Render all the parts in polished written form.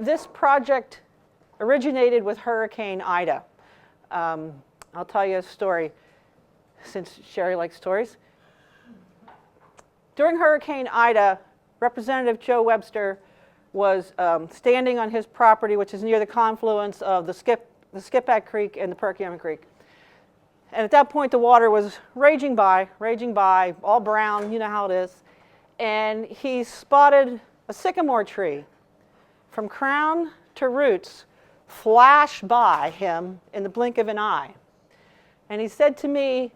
this project originated with Hurricane Ida. I'll tell you a story, since Sherry likes stories. During Hurricane Ida, Representative Joe Webster was standing on his property, which is near the confluence of the Skipjack Creek and the Perkiomen Creek. And at that point, the water was raging by, all brown, you know how it is. And he spotted a sycamore tree from crown to roots flash by him in the blink of an eye. And he said to me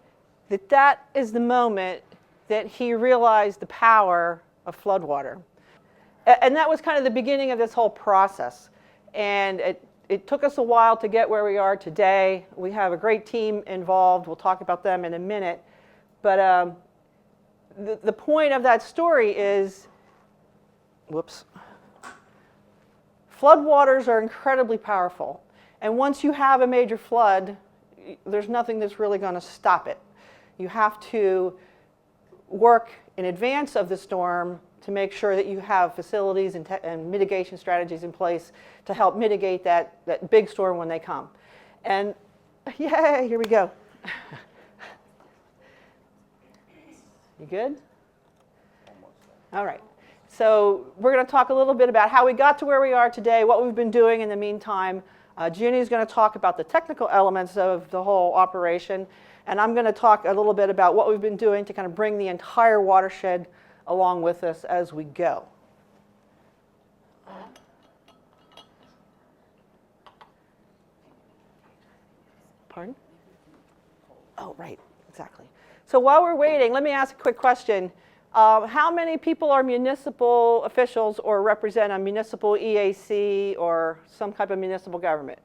that that is the moment that he realized the power of floodwater. And that was kind of the beginning of this whole process. And it took us a while to get where we are today. We have a great team involved. We'll talk about them in a minute. But the point of that story is, floodwaters are incredibly powerful. And once you have a major flood, there's nothing that's really going to stop it. You have to work in advance of the storm to make sure that you have facilities and mitigation strategies in place to help mitigate that big storm when they come. And yay, here we go. You good? All right. So we're going to talk a little bit about how we got to where we are today, what we've been doing in the meantime. Junie is going to talk about the technical elements of the whole operation. And I'm going to talk a little bit about what we've been doing to kind of bring the entire watershed along with us as we go. Pardon? Oh, right, exactly. So while we're waiting, let me ask a quick question. How many people are municipal officials or represent a municipal EAC or some type of municipal government?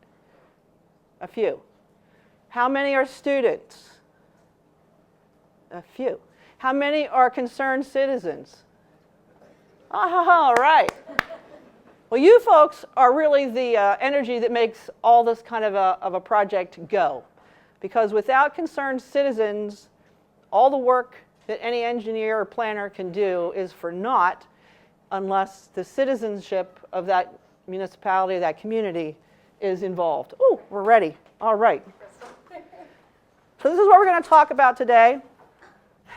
A few. How many are students? A few. How many are concerned citizens? All right. Well, you folks are really the energy that makes all this kind of a project go. Because without concerned citizens, all the work that any engineer or planner can do is for naught unless the citizenship of that municipality, that community, is involved. Oh, we're ready. All right. So this is what we're going to talk about today.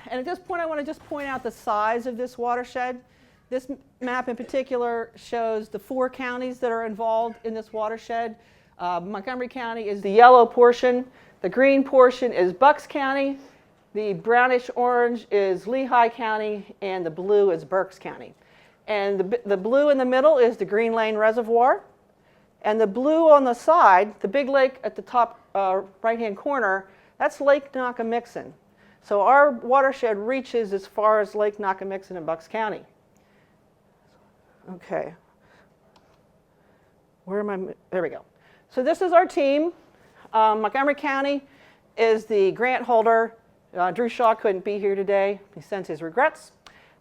And at this point, I want to just point out the size of this watershed. This map in particular shows the 4 counties that are involved in this watershed. Montgomery County is the yellow portion. The green portion is Bucks County. The brownish orange is Lehigh County, and the blue is Berks County. And the blue in the middle is the Green Lane Reservoir. And the blue on the side, the big lake at the top right-hand corner, that's Lake Nakamixon. So our watershed reaches as far as Lake Nakamixon in Bucks County. Okay. Where am I? There we go. So this is our team. Montgomery County is the grant holder. Drew Shaw couldn't be here today. He sends his regrets.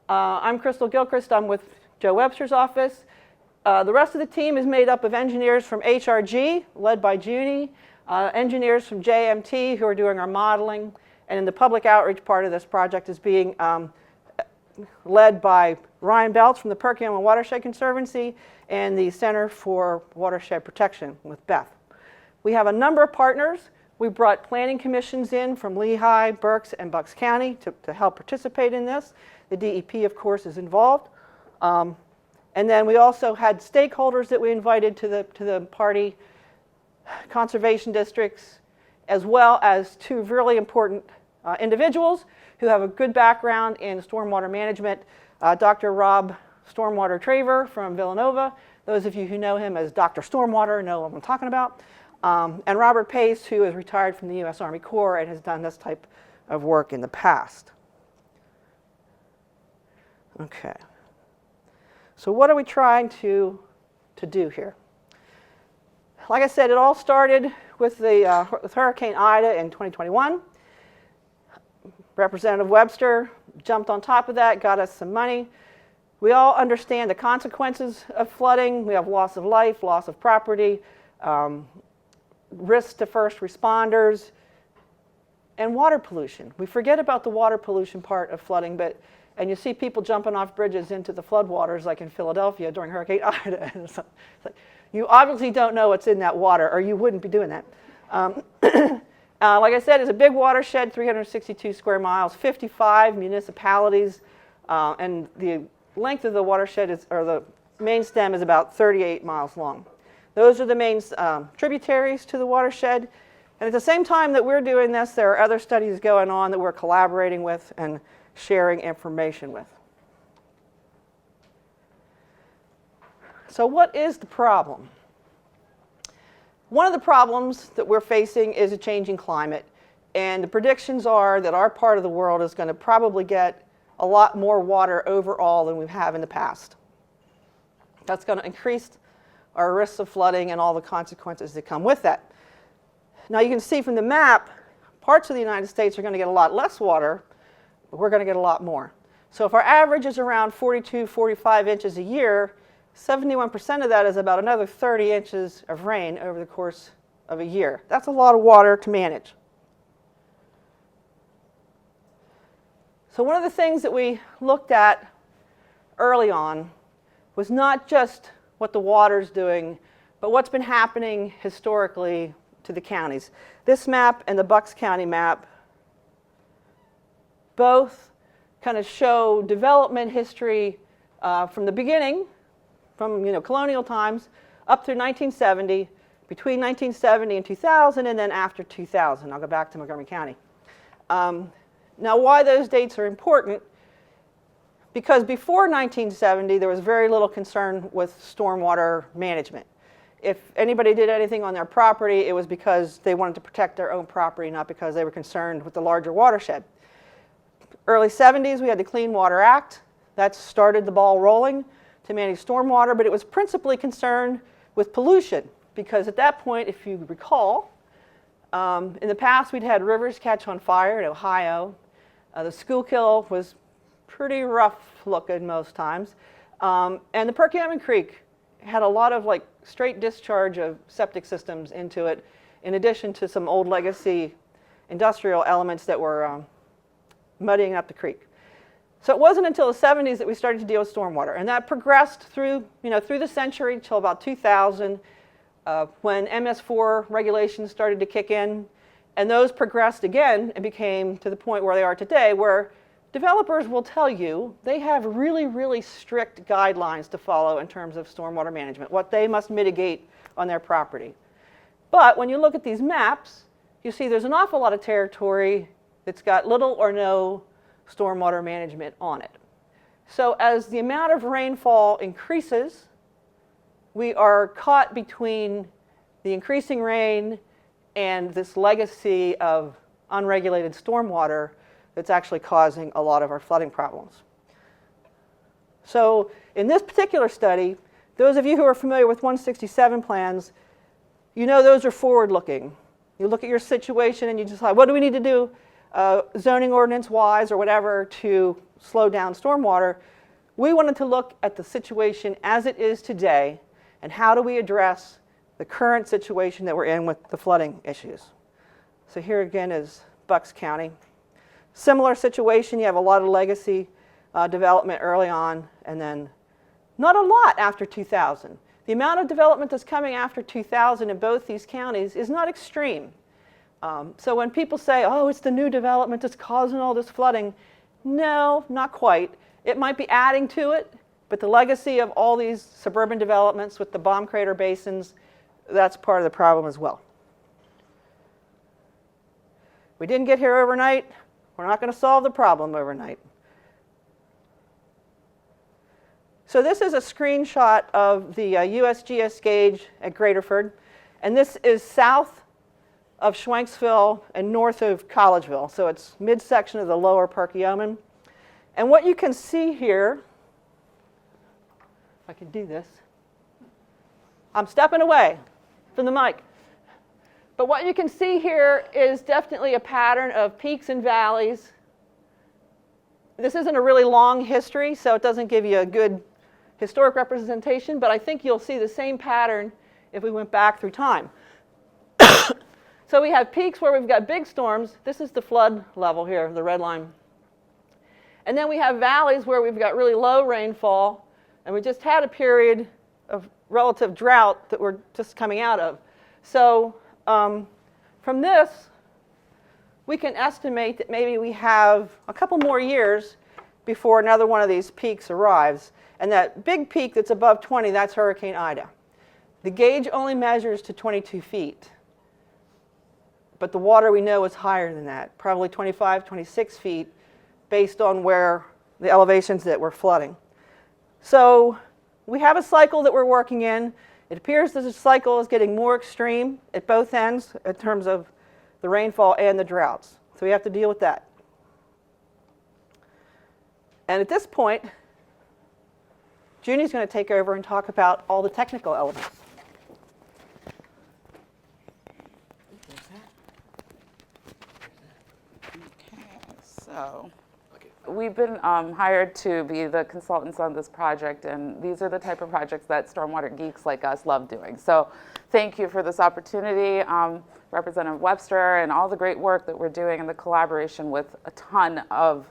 I'm Crystal Gilchrist. I'm with Joe Webster's office. The rest of the team is made up of engineers from HRG, led by Junie, engineers from JMT who are doing our modeling, and in the public outreach part of this project is being led by Ryan Belts from the Perkiomen Watershed Conservancy and the Center for Watershed Protection with Beth. We have a number of partners. We brought planning commissions in from Lehigh, Berks, and Bucks County to help participate in this. The DEP, of course, is involved. And then we also had stakeholders that we invited to the party, conservation districts, as well as 2 really important individuals who have a good background in stormwater management. Dr. Rob Stormwater Traver from Villanova. Those of you who know him as Dr. Stormwater know what I'm talking about. And Robert Pace, who is retired from the U.S. Army Corps and has done this type of work in the past. Okay. So what are we trying to do here? Like I said, it all started with with Hurricane Ida in 2021. Representative Webster jumped on top of that, got us some money. We all understand the consequences of flooding. We have loss of life, loss of property, risks to first responders, and water pollution. We forget about the water pollution part of flooding, but and you see people jumping off bridges into the floodwaters like in Philadelphia during Hurricane Ida. It's like, you obviously don't know what's in that water, or you wouldn't be doing that. Like I said, it's a big watershed, 362 square miles, 55 municipalities, and the length of the watershed or the main stem is about 38 miles long. Those are the main tributaries to the watershed. And at the same time that we're doing this, there are other studies going on that we're collaborating with and sharing information with. So what is the problem? One of the problems that we're facing is a changing climate, and the predictions are that our part of the world is going to probably get a lot more water overall than we have in the past. That's going to increase our risks of flooding and all the consequences that come with that. Now you can see from the map, parts of the United States are going to get a lot less water, but we're going to get a lot more. So if our average is around 42, 45 inches a year, 71% of that is about another 30 inches of rain over the course of a year. That's a lot of water to manage. So one of the things that we looked at early on was not just what the water's doing, but what's been happening historically to the counties. This map and the Bucks County map both kind of show development history from the beginning, from colonial times up through 1970, between 1970 and 2000, and then after 2000. I'll go back to Montgomery County. Now why those dates are important, because before 1970 there was very little concern with stormwater management. If anybody did anything on their property, it was because they wanted to protect their own property, not because they were concerned with the larger watershed. Early 70s we had the Clean Water Act. That started the ball rolling to manage stormwater, but it was principally concerned with pollution, because at that point, if you recall, in the past we'd had rivers catch on fire in Ohio. The Schuylkill was pretty rough looking most times, and the Perkiomen Creek had a lot of straight discharge of septic systems into it, in addition to some old legacy industrial elements that were muddying up the creek. So it wasn't until the 70s that we started to deal with stormwater, and that progressed through the century until about 2000, when MS4 regulations started to kick in, and those progressed again and became to the point where they are today, where developers will tell you they have really, really strict guidelines to follow in terms of stormwater management, what they must mitigate on their property. But when you look at these maps, you see there's an awful lot of territory that's got little or no stormwater management on it. So as the amount of rainfall increases, we are caught between the increasing rain and this legacy of unregulated stormwater that's actually causing a lot of our flooding problems. So in this particular study, those of you who are familiar with 167 plans, those are forward-looking. You look at your situation and you decide, what do we need to do zoning ordinance-wise or whatever to slow down stormwater. We wanted to look at the situation as it is today and how do we address the current situation that we're in with the flooding issues. So here again is Bucks County. Similar situation, you have a lot of legacy development early on, and then not a lot after 2000. The amount of development that's coming after 2000 in both these counties is not extreme. So when people say, oh, it's the new development that's causing all this flooding, no, not quite. It might be adding to it, but the legacy of all these suburban developments with the bomb crater basins, that's part of the problem as well. We didn't get here overnight. We're not going to solve the problem overnight. So this is a screenshot of the USGS gauge at Graterford, and this is south of Schwenksville and north of Collegeville. So it's midsection of the lower Perkiomen. And what you can see here, if I can do this, I'm stepping away from the mic. But what you can see here is definitely a pattern of peaks and valleys. This isn't a really long history, so it doesn't give you a good historic representation, but I think you'll see the same pattern if we went back through time. So we have peaks where we've got big storms. This is the flood level here, the red line. And then we have valleys where we've got really low rainfall, and we just had a period of relative drought that we're just coming out of. So from this, we can estimate that maybe we have a couple more years before another one of these peaks arrives. And that big peak that's above 20, that's Hurricane Ida. The gauge only measures to 22 feet. But the water we know is higher than that, probably 25, 26 feet, based on where the elevations that we're flooding. So we have a cycle that we're working in. It appears that the cycle is getting more extreme at both ends in terms of the rainfall and the droughts. So we have to deal with that. And at this point, Junie's going to take over and talk about all the technical elements. So we've been hired to be the consultants on this project, and these are the type of projects that stormwater geeks like us love doing. So thank you for this opportunity, Representative Webster, and all the great work that we're doing in the collaboration with a ton of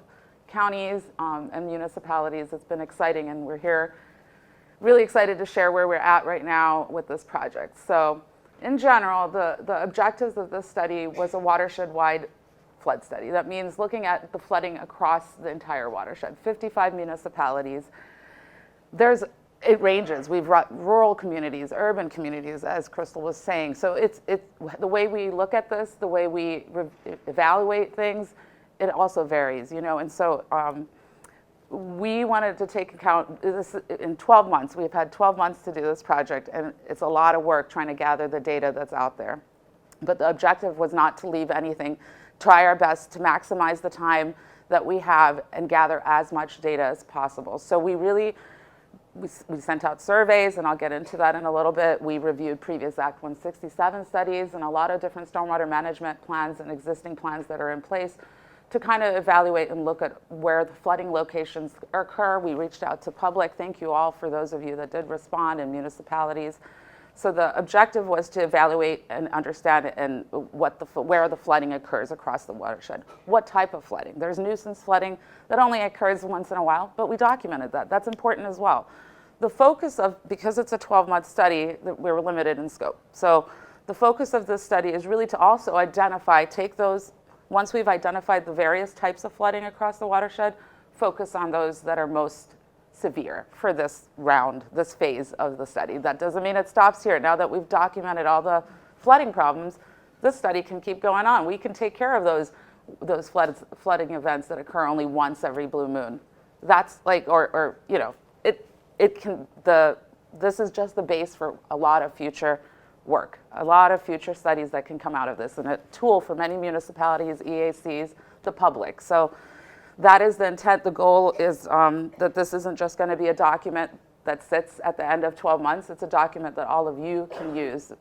counties and municipalities. It's been exciting, and we're here really excited to share where we're at right now with this project. So in general, the objectives of this study was a watershed-wide flood study. That means looking at the flooding across the entire watershed, 55 municipalities. It ranges. We've got rural communities, urban communities, as Crystal was saying. So it's the way we look at this, the way we evaluate things, it also varies, you know. And so we wanted to take account this in 12 months. We've had 12 months to do this project, and it's a lot of work trying to gather the data that's out there. But the objective was not to leave anything. Try our best to maximize the time that we have and gather as much data as possible. So we sent out surveys, and I'll get into that in a little bit. We reviewed previous Act 167 studies and a lot of different stormwater management plans and existing plans that are in place to kind of evaluate and look at where the flooding locations occur. We reached out to public. Thank you all for those of you that did respond, in municipalities. So the objective was to evaluate and understand and where the flooding occurs across the watershed. What type of flooding? There's nuisance flooding that only occurs once in a while, but we documented that. That's important as well. The focus because it's a 12-month study, we were limited in scope. So the focus of this study is really to also once we've identified the various types of flooding across the watershed, focus on those that are most severe for this phase of the study. That doesn't mean it stops here. Now that we've documented all the flooding problems, this study can keep going on. We can take care of those flooding events that occur only once every blue moon. That's like, this is just the base for a lot of future work, a lot of future studies that can come out of this, and a tool for many municipalities, EACs, the public. So that is the intent. The goal is that this isn't just going to be a document that sits at the end of 12 months. It's a document that all of you can use.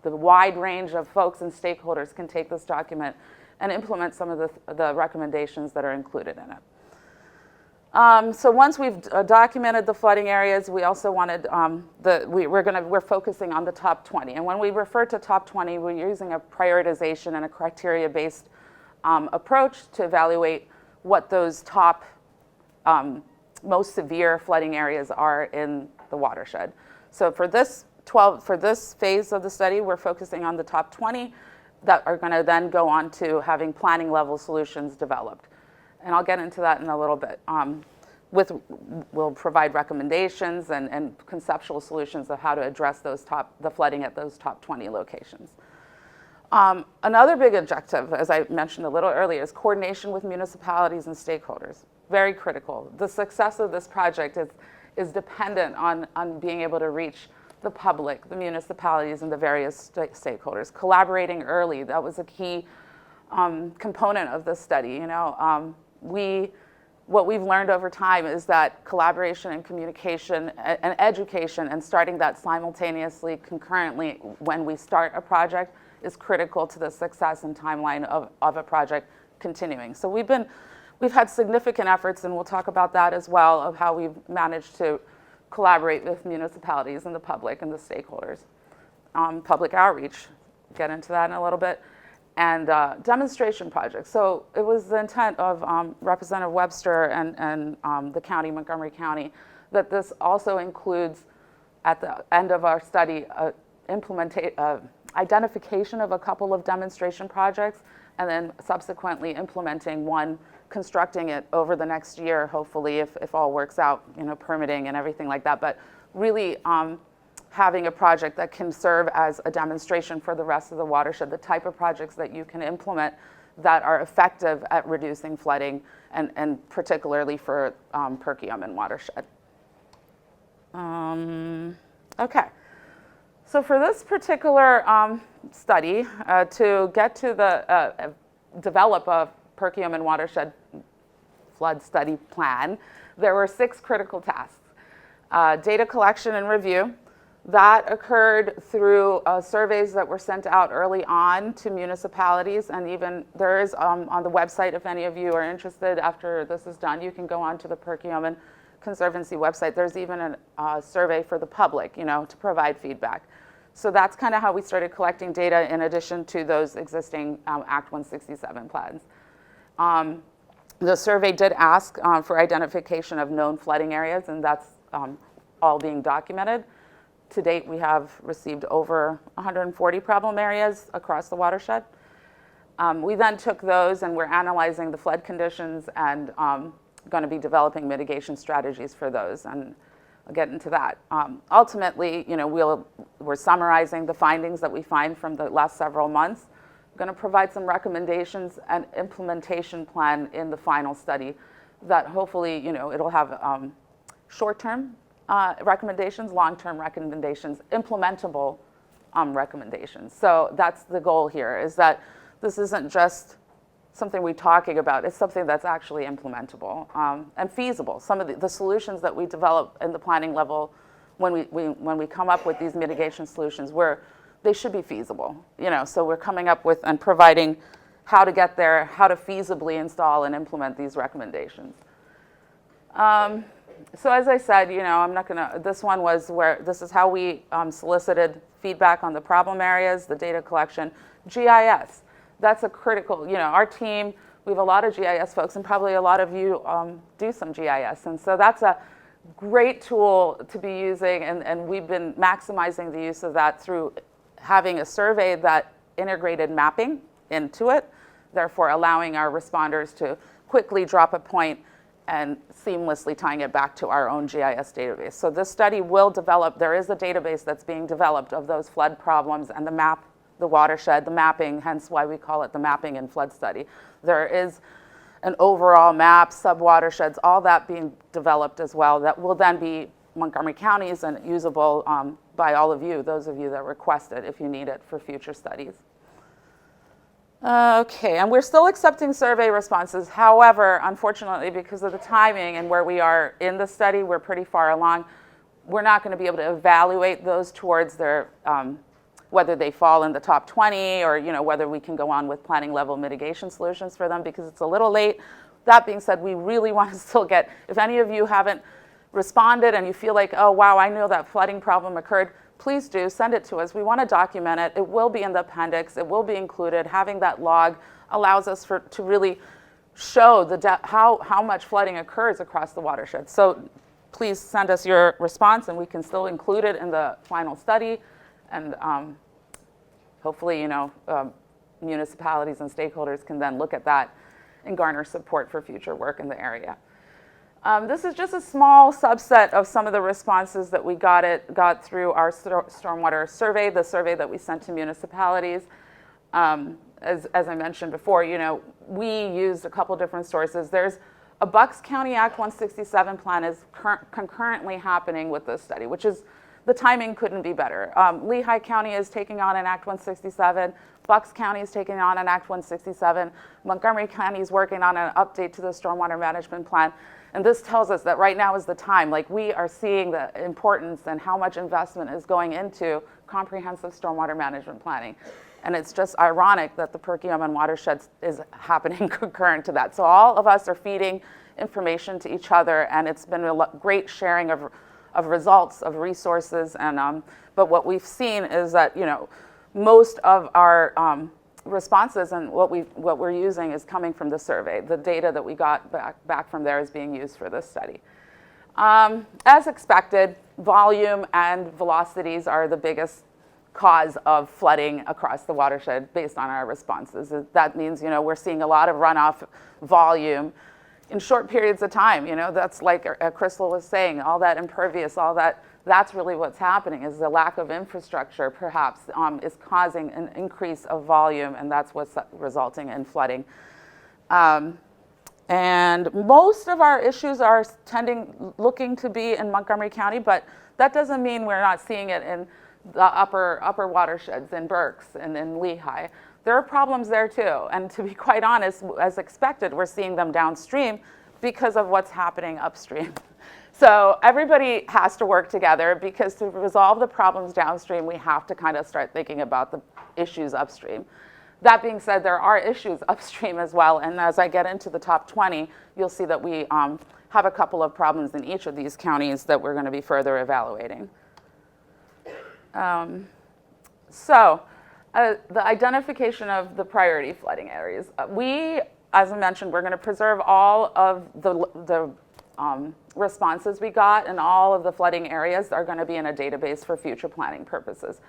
The wide range of folks and stakeholders can take this document and implement some of the recommendations that are included in it. So once we've documented the flooding areas, we also wanted we're focusing on the top 20. And when we refer to top 20, we're using a prioritization and a criteria-based approach to evaluate what those top most severe flooding areas are in the watershed. So for this phase of the study, we're focusing on the top 20 that are going to then go on to having planning level solutions developed. And I'll get into that in a little bit. We'll provide recommendations and conceptual solutions of how to address the flooding at those top 20 locations. Another big objective, as I mentioned a little earlier, is coordination with municipalities and stakeholders. Very critical. The success of this project is dependent on being able to reach the public, the municipalities, and the various stakeholders. Collaborating early, that was a key component of this study. You know, what we've learned over time is that collaboration and communication and education and starting that simultaneously, concurrently when we start a project is critical to the success and timeline of a project continuing. So we've had significant efforts, and we'll talk about that as well, of how we've managed to collaborate with municipalities and the public and the stakeholders. Public outreach, get into that in a little bit. and demonstration projects. So it was the intent of Representative Webster and the county, Montgomery County, that this also includes, at the end of our study, identification of a couple of demonstration projects, and then subsequently implementing one, constructing it over the next year, hopefully, if all works out, permitting and everything like that. But really having a project that can serve as a demonstration for the rest of the watershed, the type of projects that you can implement that are effective at reducing flooding, and particularly for Perkiomen watershed. Okay. So for this particular study, to get to develop a Perkiomen watershed flood study plan, there were 6 critical tasks. Data collection and review. That occurred through surveys that were sent out early on to municipalities, and even there is on the website, if any of you are interested after this is done, you can go on to the Perkiomen Conservancy website. There's even a survey for the public, to provide feedback. So that's kind of how we started collecting data in addition to those existing Act 167 plans. The survey did ask for identification of known flooding areas, and that's all being documented. To date, we have received over 140 problem areas across the watershed. We then took those and we're analyzing the flood conditions and going to be developing mitigation strategies for those, and I'll get into that. Ultimately, we're summarizing the findings that we find from the last several months. We're going to provide some recommendations and implementation plan in the final study that hopefully, it'll have short-term recommendations, long-term recommendations, implementable recommendations. So that's the goal here, is that this isn't just something we're talking about, it's something that's actually implementable and feasible. Some of the solutions that we develop in the planning level, when we come up with these mitigation solutions, they should be feasible. So we're coming up with and providing how to get there, how to feasibly install and implement these recommendations. So as I said, I'm not gonna, this one was this is how we solicited feedback on the problem areas, the data collection. GIS, that's a critical, our team, we have a lot of GIS folks, and probably a lot of you do some GIS. And so that's a great tool to be using, and we've been maximizing the use of that through having a survey that integrated mapping into it, therefore allowing our responders to quickly drop a point and seamlessly tying it back to our own GIS database. So this study will develop, there is a database that's being developed of those flood problems and the watershed, the mapping, hence why we call it the mapping and flood study. There is an overall map, sub-watersheds, all that being developed as well, that will then be Montgomery County's and usable by all of you, those of you that request it if you need it for future studies. Okay, and we're still accepting survey responses. However, unfortunately, because of the timing and where we are in the study, we're pretty far along. We're not going to be able to evaluate those towards their, whether they fall in the top 20 or whether we can go on with planning level mitigation solutions for them, because it's a little late. That being said, we really want to still get, if any of you haven't responded and you feel like, oh wow, I know that flooding problem occurred, please do send it to us. We want to document it. It will be in the appendix. It will be included. Having that log allows us to really show how much flooding occurs across the watershed. So please send us your response, and we can still include it in the final study. And hopefully, municipalities and stakeholders can then look at that and garner support for future work in the area. This is just a small subset of some of the responses that we got through our stormwater survey, the survey that we sent to municipalities. As I mentioned before, we used a couple different sources. There's a Bucks County Act 167 plan is concurrently happening with this study, which is, the timing couldn't be better. Lehigh County is taking on an Act 167. Bucks County is taking on an Act 167. Montgomery County is working on an update to the stormwater management plan. And this tells us that right now is the time. Like, we are seeing the importance and how much investment is going into comprehensive stormwater management planning. And it's just ironic that the Perkiomen watershed is happening concurrent to that. So all of us are feeding information to each other, and it's been a great sharing of results, of resources. And but what we've seen is that most of our responses and what we're using is coming from the survey. The data that we got back from there is being used for this study. As expected, volume and velocities are the biggest cause of flooding across the watershed based on our responses. That means, we're seeing a lot of runoff volume in short periods of time. That's like Crystal was saying, all that impervious, that's really what's happening, is the lack of infrastructure perhaps is causing an increase of volume, and that's what's resulting in flooding. And most of our issues are looking to be in Montgomery County, but that doesn't mean we're not seeing it in the upper watersheds in Berks and in Lehigh. There are problems there too, and to be quite honest, as expected, we're seeing them downstream because of what's happening upstream. So everybody has to work together, because to resolve the problems downstream, we have to kind of start thinking about the issues upstream. That being said, there are issues upstream as well, and as I get into the top 20, you'll see that we have a couple of problems in each of these counties that we're going to be further evaluating. The identification of the priority flooding areas. As I mentioned, we're going to preserve all of the responses we got, and all of the flooding areas are going to be in a database for future planning purposes.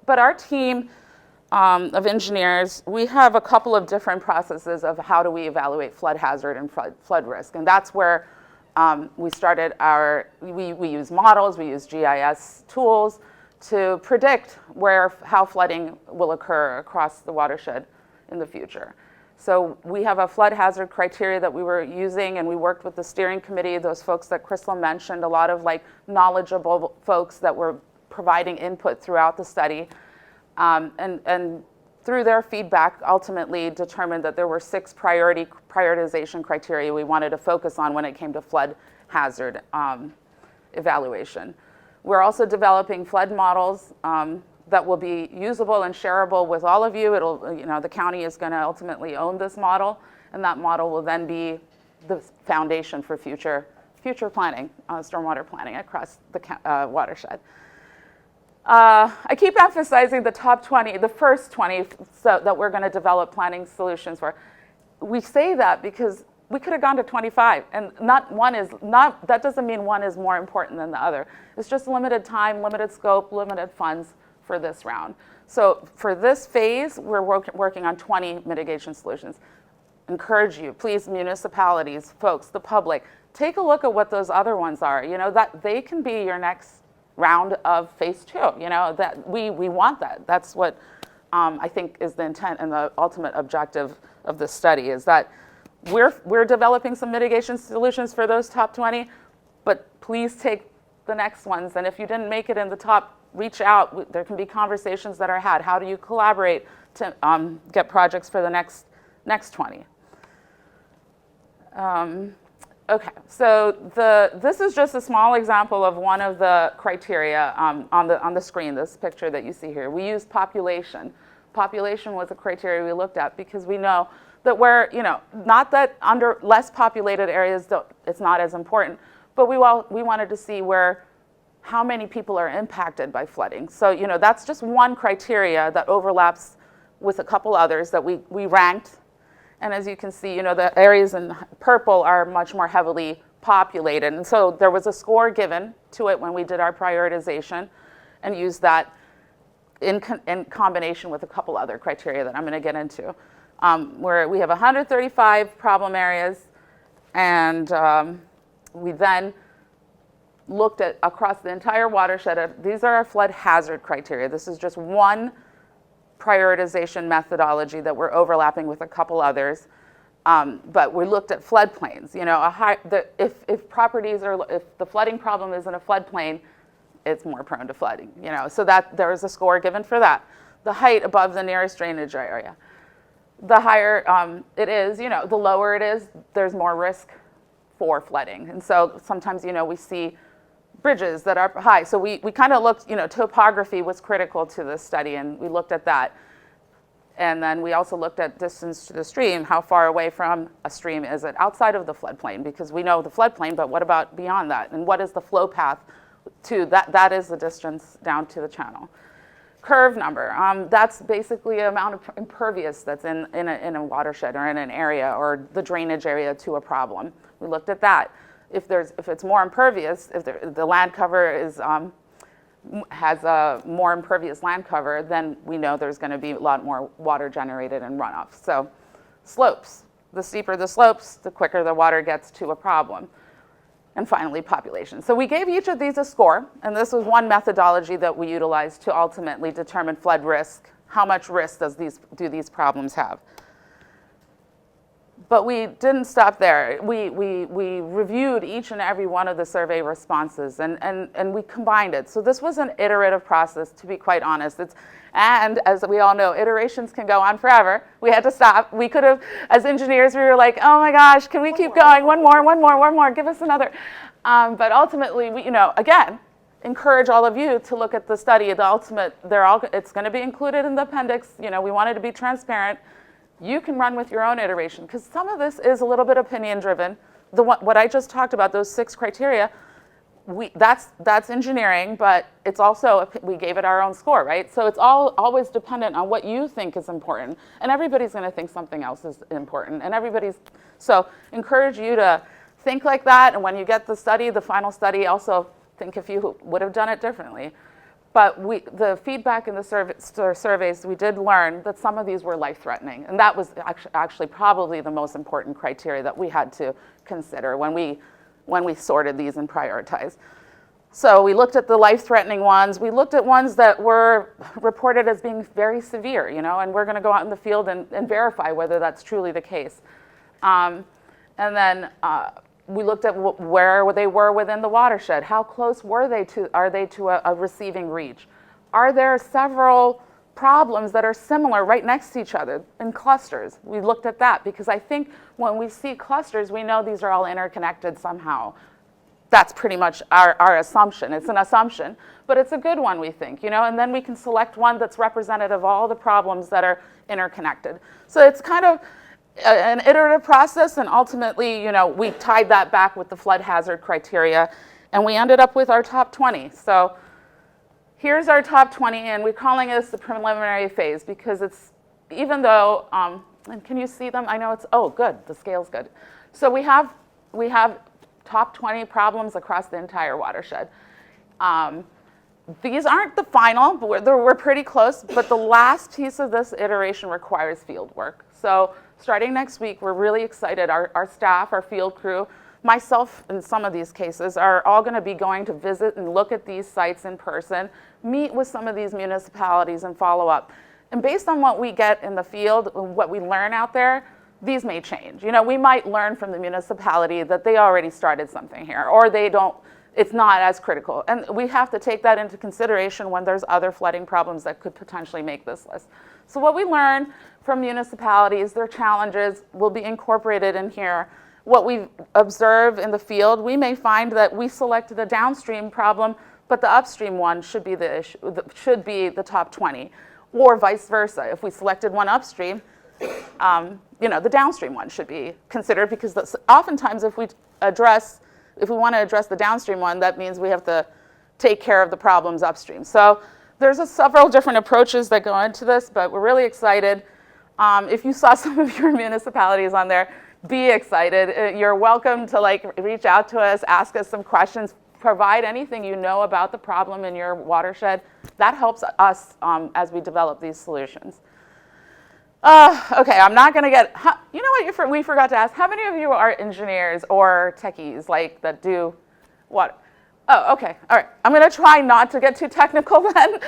But our team of engineers, we have a couple of different processes of how do we evaluate flood hazard and flood risk, and that's where we started we use models, we use GIS tools to predict how flooding will occur across the watershed in the future. So we have a flood hazard criteria that we were using, and we worked with the steering committee, those folks that Crystal mentioned, a lot of knowledgeable folks that were providing input throughout the study. And through their feedback, ultimately determined that there were 6 prioritization criteria we wanted to focus on when it came to flood hazard evaluation. We're also developing flood models that will be usable and shareable with all of you. The county is going to ultimately own this model, and that model will then be the foundation for future planning, stormwater planning across the watershed. I keep emphasizing the top 20, the first 20 that we're going to develop planning solutions for. We say that because we could have gone to 25, and that doesn't mean one is more important than the other. It's just limited time, limited scope, limited funds for this round. So for this phase, we're working on 20 mitigation solutions. Encourage you, please, municipalities, folks, the public, take a look at what those other ones are. That they can be your next round of phase 2. That we want that. That's what I think is the intent and the ultimate objective of this study, is that we're developing some mitigation solutions for those top 20, but please take the next ones. And if you didn't make it in the top, reach out. There can be conversations that are had. How do you collaborate to get projects for the next 20? Okay, so this is just a small example of one of the criteria on the screen, this picture that you see here. We used population. Population was a criteria we looked at because we know that not that under less populated areas, it's not as important, but we wanted to see how many people are impacted by flooding. So, that's just one criteria that overlaps with a couple others that we ranked. And as you can see, the areas in purple are much more heavily populated. And so there was a score given to it when we did our prioritization, and used that in combination with a couple other criteria that I'm going to get into. Where we have 135 problem areas, and we then looked at across the entire watershed. These are our flood hazard criteria. This is just one prioritization methodology that we're overlapping with a couple others, but we looked at floodplains. If the flooding problem is in a floodplain, it's more prone to flooding. So that there is a score given for that. The height above the nearest drainage area. The higher it is, the lower it is, there's more risk for flooding. And so sometimes, we see bridges that are high. So we kind of looked, topography was critical to this study, and we looked at that. And then we also looked at distance to the stream. How far away from a stream is it outside of the floodplain? Because we know the floodplain, but what about beyond that? And what is the flow path to that? That is the distance down to the channel. Curve number, that's basically the amount of impervious that's in a watershed or in an area or the drainage area to a problem. We looked at that. If it's more impervious, if the land cover has a more impervious land cover, then we know there's going to be a lot more water generated and runoff. So slopes, the steeper the slopes, the quicker the water gets to a problem. And finally, population. So we gave each of these a score, and this was one methodology that we utilized to ultimately determine flood risk. How much risk do these problems have? But we didn't stop there. We reviewed each and every one of the survey responses, and we combined it. So this was an iterative process, to be quite honest. And as we all know, iterations can go on forever. We had to stop. We could have, as engineers, we were like, oh my gosh, can we keep going? One more, give us another. But ultimately, we, again, encourage all of you to look at the study. The ultimate, it's going to be included in the appendix. We wanted to be transparent. You can run with your own iteration, because some of this is a little bit opinion driven. What I just talked about, those 6 criteria, that's engineering, but it's also, we gave it our own score, right? So it's always dependent on what you think is important, and everybody's going to think something else is important, and so encourage you to think like that, and when you get the final study, also think if you would have done it differently. But the feedback in the surveys, we did learn that some of these were life-threatening, and that was actually probably the most important criteria that we had to consider when we sorted these and prioritized. So we looked at the life-threatening ones. We looked at ones that were reported as being very severe, and we're going to go out in the field and verify whether that's truly the case. And then we looked at where they were within the watershed. How close are they to a receiving reach? Are there several problems that are similar right next to each other in clusters? We looked at that because I think when we see clusters, we know these are all interconnected somehow. That's pretty much our assumption. It's an assumption, but it's a good one, we think, and then we can select one that's representative of all the problems that are interconnected. So it's kind of an iterative process, and ultimately, we tied that back with the flood hazard criteria, and we ended up with our top 20. So here's our top 20, and we're calling this the preliminary phase because it's, even though, and can you see them? I know it's, oh, good, the scale's good. So we have top 20 problems across the entire watershed. These aren't the final, but we're pretty close, but the last piece of this iteration requires field work. So starting next week, we're really excited. Our staff, our field crew, myself in some of these cases, are all going to be going to visit and look at these sites in person, meet with some of these municipalities and follow up. And based on what we get in the field, what we learn out there, these may change. We might learn from the municipality that they already started something here, or it's not as critical. And we have to take that into consideration when there's other flooding problems that could potentially make this list. So what we learn from municipalities, their challenges will be incorporated in here. What we observe in the field, we may find that we selected a downstream problem, but the upstream one should be the top 20, or vice versa. If we selected one upstream, the downstream one should be considered, because oftentimes if we want to address the downstream one, that means we have to take care of the problems upstream. So there's several different approaches that go into this, but we're really excited. If you saw some of your municipalities on there, be excited. You're welcome to reach out to us, ask us some questions, provide anything you know about the problem in your watershed. That helps us as we develop these solutions. Okay, I'm not going to get, you know what we forgot to ask? How many of you are engineers or techies that do what? Oh, okay, all right. I'm going to try not to get too technical then,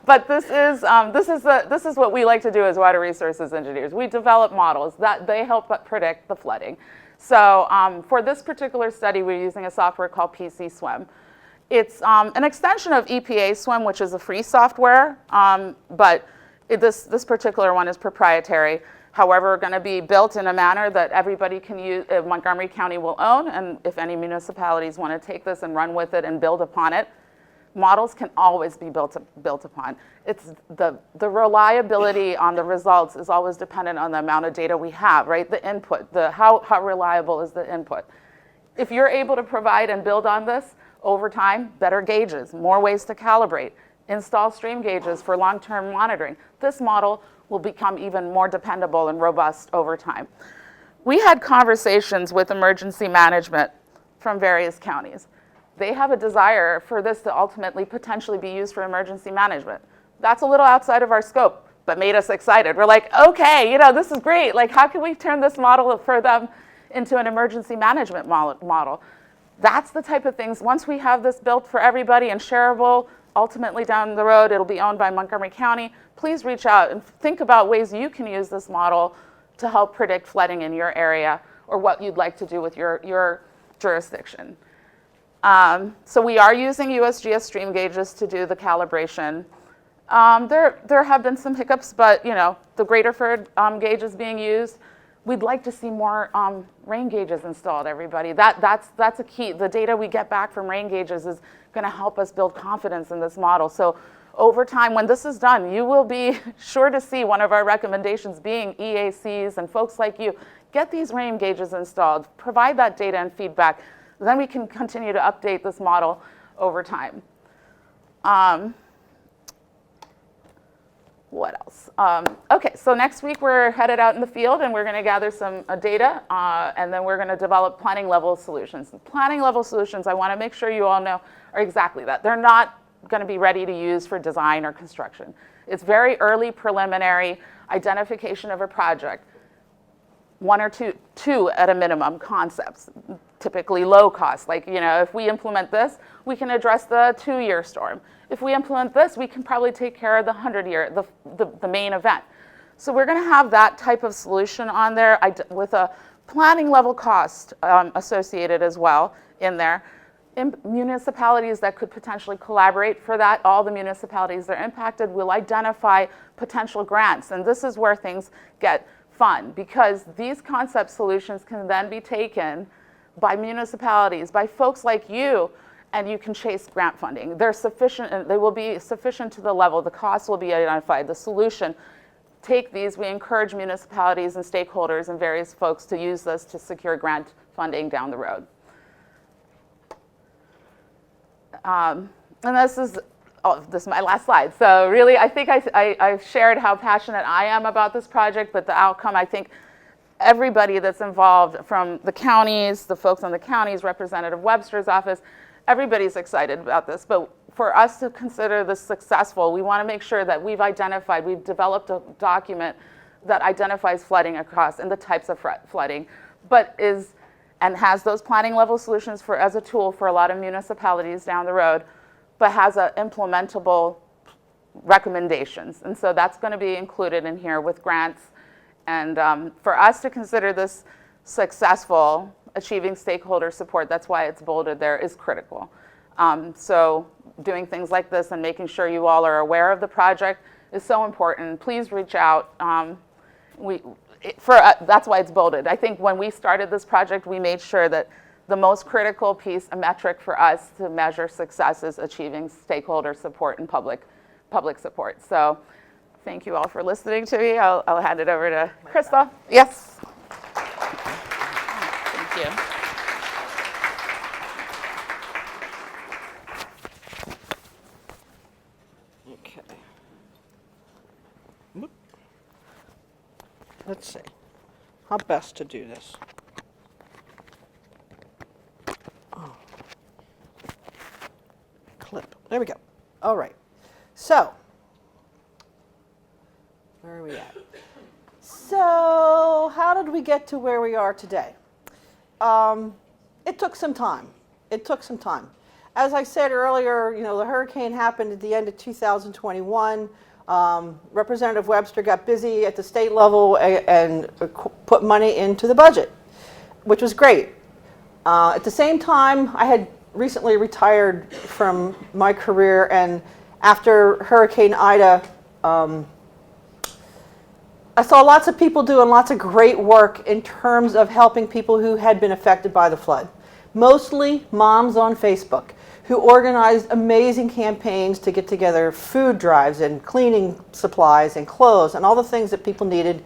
but this is what we like to do as water resources engineers. We develop models that they help predict the flooding. So for this particular study, we're using a software called PC Swim. It's an extension of EPA Swim, which is a free software, but this particular one is proprietary. However, going to be built in a manner that everybody can use, Montgomery County will own, and if any municipalities want to take this and run with it and build upon it, models can always be built upon. It's the reliability on the results is always dependent on the amount of data we have, right? The input, how reliable is the input. If you're able to provide and build on this over time, better gauges, more ways to calibrate, Install stream gauges for long-term monitoring. This model will become even more dependable and robust over time. We had conversations with emergency management from various counties. They have a desire for this to ultimately potentially be used for emergency management. That's a little outside of our scope, but made us excited. We're like, okay, you know, this is great. Like, how can we turn this model for them into an emergency management model? That's the type of things, once we have this built for everybody and shareable, ultimately down the road, it'll be owned by Montgomery County. Please reach out and think about ways you can use this model to help predict flooding in your area or what you'd like to do with your jurisdiction. So we are using USGS stream gauges to do the calibration. There have been some hiccups, but you know, the Graterford gauge is being used. We'd like to see more rain gauges installed, everybody. That's a key. The data we get back from rain gauges is gonna help us build confidence in this model. So over time, when this is done, you will be sure to see one of our recommendations being EACs and folks like you, get these rain gauges installed, provide that data and feedback, then we can continue to update this model over time. What else? Okay, so next week we're headed out in the field and we're gonna gather some data and then we're gonna develop planning level solutions. Planning level solutions, I wanna make sure you all know, are exactly that. They're not gonna be ready to use for design or construction. It's very early preliminary identification of a project. One or two at a minimum concepts, typically low cost. Like, you know, if we implement this, we can address the 2-year storm. If we implement this, we can probably take care of the 100-year, the main event. So we're gonna have that type of solution on there with a planning level cost associated as well in there. In municipalities that could potentially collaborate for that, all the municipalities that are impacted will identify potential grants. And this is where things get fun because these concept solutions can then be taken by municipalities, by folks like you, and you can chase grant funding. They're sufficient, and they will be sufficient to the level, the cost will be identified, the solution. Take these, we encourage municipalities and stakeholders and various folks to use this to secure grant funding down the road. And this is my last slide. So really, I think I've shared how passionate I am about this project, but the outcome, I think everybody that's involved from the counties, the folks on the counties, Representative Webster's office, everybody's excited about this. But for us to consider this successful, we want to make sure that we've developed a document that identifies flooding across and the types of flooding, but and has those planning level solutions as a tool for a lot of municipalities down the road, but has implementable recommendations. And so that's going to be included in here with grants. And for us to consider this successful, achieving stakeholder support, that's why it's bolded there, is critical. So doing things like this and making sure you all are aware of the project is so important. Please reach out. That's why it's bolded. I think when we started this project, we made sure that the most critical piece, a metric for us to measure success is achieving stakeholder support and public support. So thank you all for listening to me. I'll hand it over to Crystal. Yes. Thank you. Okay. Let's see how best to do this. Clip. There we go. All right. So, where are we at? So, how did we get to where we are today? It took some time. As I said earlier, you know, the hurricane happened at the end of 2021. Representative Webster got busy at the state level and put money into the budget, which was great. At the same time, I had recently retired from my career, and after Hurricane Ida, I saw lots of people doing lots of great work in terms of helping people who had been affected by the flood. Mostly moms on Facebook who organized amazing campaigns to get together food drives and cleaning supplies and clothes and all the things that people needed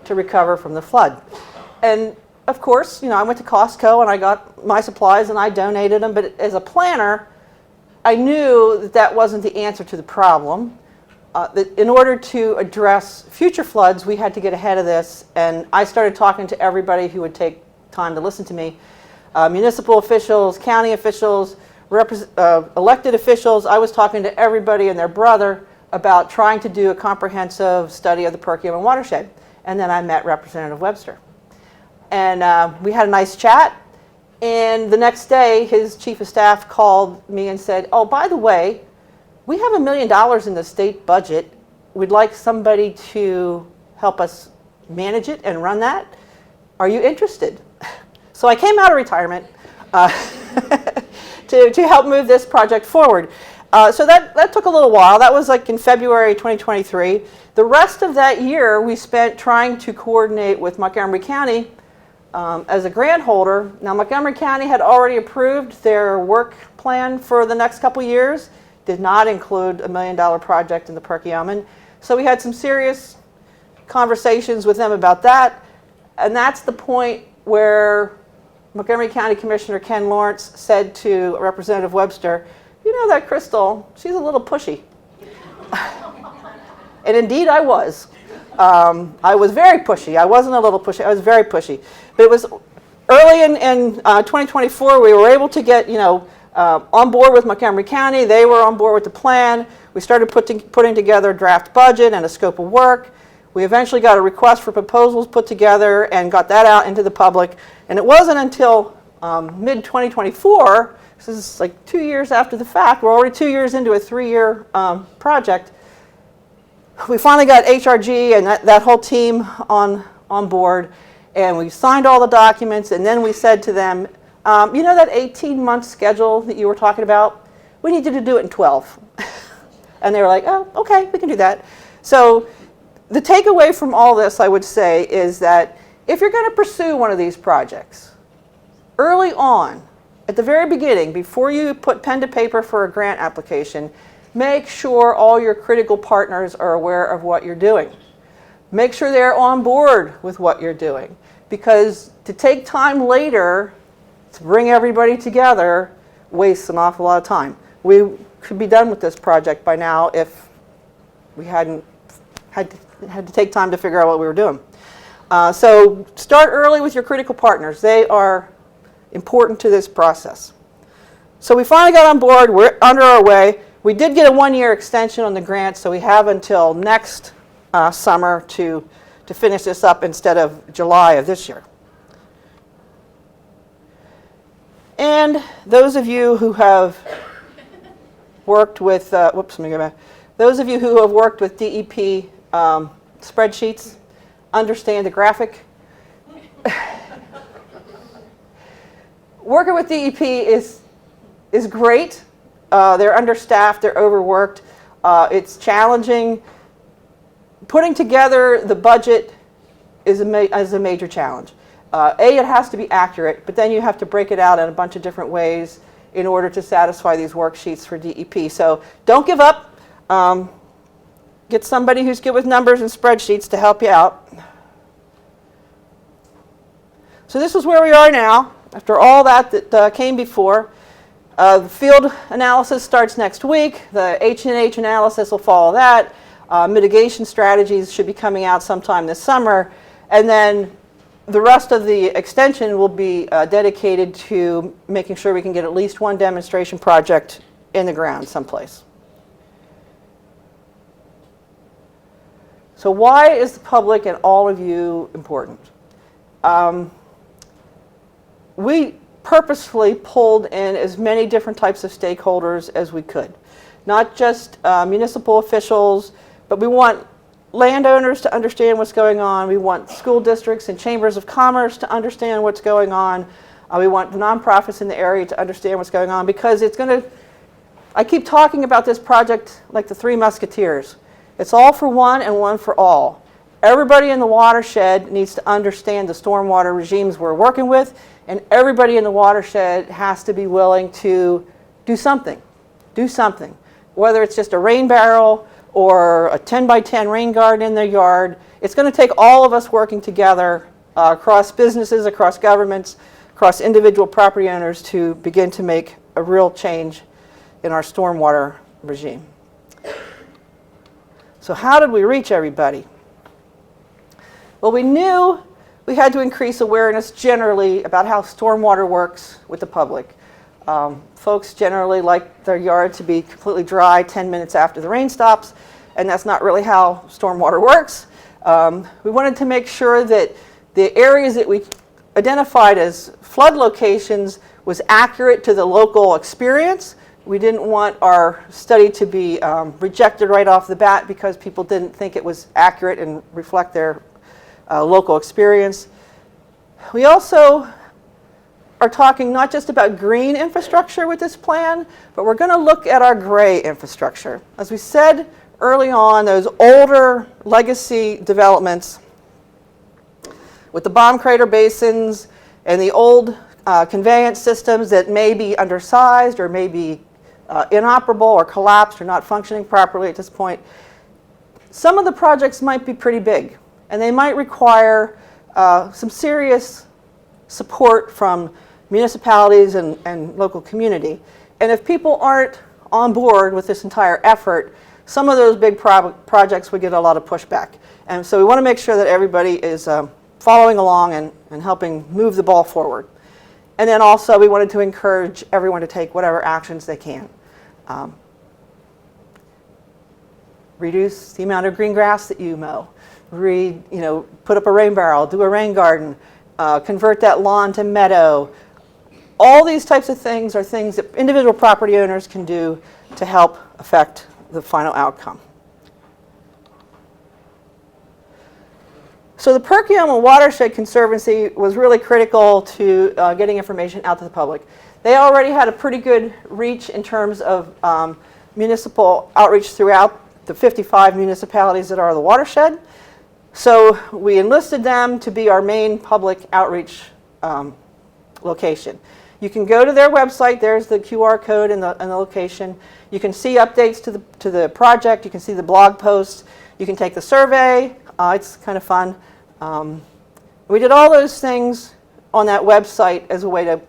to recover from the flood. And of course, you know, I went to Costco and I got my supplies and I donated them, but as a planner, I knew that that wasn't the answer to the problem. That in order to address future floods, we had to get ahead of this, and I started talking to everybody who would take time to listen to me. Municipal officials, county officials, elected officials. I was talking to everybody and their brother about trying to do a comprehensive study of the Perkiomen watershed. And then I met Representative Webster. And we had a nice chat. And the next day, his chief of staff called me and said, oh, by the way, we have $1 million in the state budget. We'd like somebody to help us manage it and run that. Are you interested? So I came out of retirement to help move this project forward. So that took a little while. That was like in February 2023. The rest of that year we spent trying to coordinate with Montgomery County as a grant holder. Now Montgomery County had already approved their work plan for the next couple years. Did not include $1 million project in the Perkiomen. So we had some serious conversations with them about that. And that's the point where Montgomery County Commissioner Ken Lawrence said to Representative Webster, you know that Crystal, she's a little pushy. And indeed I was. I was very pushy. I wasn't a little pushy, I was very pushy. But it was early in 2024, we were able to get, on board with Montgomery County. They were on board with the plan. We started putting together a draft budget and a scope of work. We eventually got a request for proposals put together and got that out into the public. And it wasn't until mid-2024, this is like 2 years after the fact, we're already 2 years into a 3-year project, we finally got HRG and that whole team on board, and we signed all the documents, and then we said to them, you know that 18-month schedule that you were talking about? We need you to do it in 12. And they were like, oh, okay, we can do that. So the takeaway from all this, I would say, is that if you're going to pursue one of these projects, early on, at the very beginning, before you put pen to paper for a grant application, make sure all your critical partners are aware of what you're doing. Make sure they're on board with what you're doing. Because to take time later to bring everybody together wastes an awful lot of time. We could be done with this project by now if we hadn't had to take time to figure out what we were doing. So start early with your critical partners. They are important to this process. So we finally got on board. We're under our way. We did get a 1-year extension on the grant, so we have until next summer to finish this up instead of July of this year. And those of you who have worked with, whoops, let me go back. Those of you who have worked with DEP spreadsheets understand the graphic. Working with DEP is great. They're understaffed, they're overworked. It's challenging. Putting together the budget is a major challenge. It has to be accurate, but then you have to break it out in a bunch of different ways in order to satisfy these worksheets for DEP. So don't give up. Get somebody who's good with numbers and spreadsheets to help you out. So this is where we are now, after all that came before. The field analysis starts next week. The H&H analysis will follow that. Mitigation strategies should be coming out sometime this summer. And then the rest of the extension will be dedicated to making sure we can get at least one demonstration project in the ground someplace. So why is the public and all of you important? We purposefully pulled in as many different types of stakeholders as we could. Not just municipal officials, but we want landowners to understand what's going on. We want school districts and chambers of commerce to understand what's going on. We want the nonprofits in the area to understand what's going on, because it's going to, I keep talking about this project like the Three Musketeers. It's all for one and one for all. Everybody in the watershed needs to understand the stormwater regimes we're working with, and everybody in the watershed has to be willing to do something. Do something. Whether it's just a rain barrel or a 10 by 10 rain garden in their yard, it's going to take all of us working together across businesses, across governments, across individual property owners to begin to make a real change in our stormwater regime. So how did we reach everybody? Well, we knew we had to increase awareness generally about how stormwater works with the public. Folks generally like their yard to be completely dry 10 minutes after the rain stops, and that's not really how stormwater works. We wanted to make sure that the areas that we identified as flood locations was accurate to the local experience. We didn't want our study to be rejected right off the bat because people didn't think it was accurate and reflect their local experience. We also are talking not just about green infrastructure with this plan, but we're going to look at our gray infrastructure. As we said early on, those older legacy developments with the bomb crater basins and the old conveyance systems that may be undersized or may be inoperable or collapsed or not functioning properly at this point, some of the projects might be pretty big, and they might require some serious support from municipalities and local community. And if people aren't on board with this entire effort, some of those big projects would get a lot of pushback. And so we want to make sure that everybody is following along and helping move the ball forward. And then also we wanted to encourage everyone to take whatever actions they can. Reduce the amount of green grass that you mow. Put up a rain barrel, do a rain garden, convert that lawn to meadow. All these types of things are things that individual property owners can do to help affect the final outcome. So the Perkiomen Watershed Conservancy was really critical to getting information out to the public. They already had a pretty good reach in terms of municipal outreach throughout the 55 municipalities that are the watershed. So we enlisted them to be our main public outreach location. You can go to their website. There's the QR code and the location. You can see updates to the project. You can see the blog posts. You can take the survey. It's kind of fun. We did all those things on that website as a way to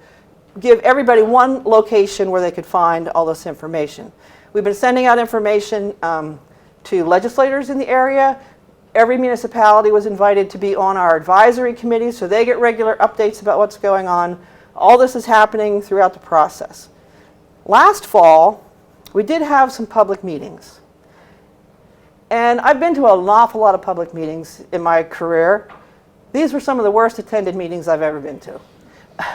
give everybody one location where they could find all this information. We've been sending out information to legislators in the area. Every municipality was invited to be on our advisory committee, so they get regular updates about what's going on. All this is happening throughout the process. Last fall, we did have some public meetings. And I've been to an awful lot of public meetings in my career. These were some of the worst attended meetings I've ever been to.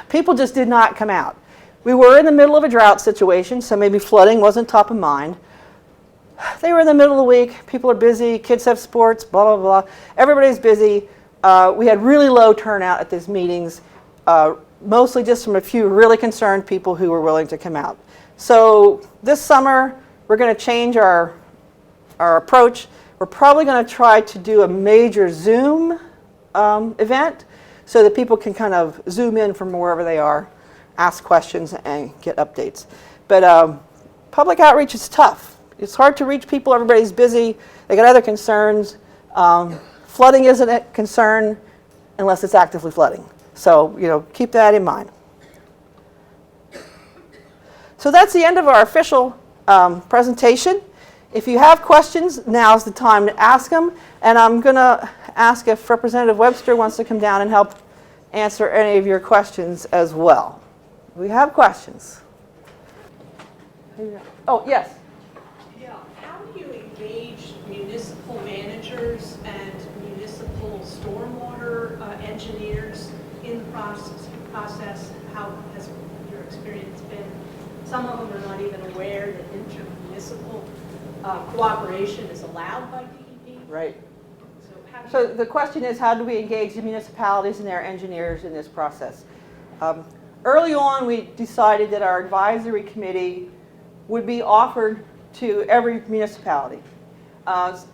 People just did not come out. We were in the middle of a drought situation, so maybe flooding wasn't top of mind. They were in the middle of the week. People are busy. Kids have sports, blah, blah, blah. Everybody's busy. We had really low turnout at these meetings, mostly just from a few really concerned people who were willing to come out. So this summer, we're going to change our approach. We're probably going to try to do a major Zoom event so that people can kind of zoom in from wherever they are, ask questions, and get updates. But public outreach is tough. It's hard to reach people. Everybody's busy. They got other concerns. Flooding isn't a concern unless it's actively flooding. So, keep that in mind. So that's the end of our official presentation. If you have questions, now's the time to ask them. And I'm going to ask if Representative Webster wants to come down and help answer any of your questions as well. We have questions. Oh, yes. Yeah, how do you engage municipal managers and municipal stormwater engineers in the process? How has your experience been? Some of them are not even aware that intermunicipal cooperation is allowed by DEP. Right. So the question is, how do we engage the municipalities and their engineers in this process? Early on, we decided that our advisory committee would be offered to every municipality.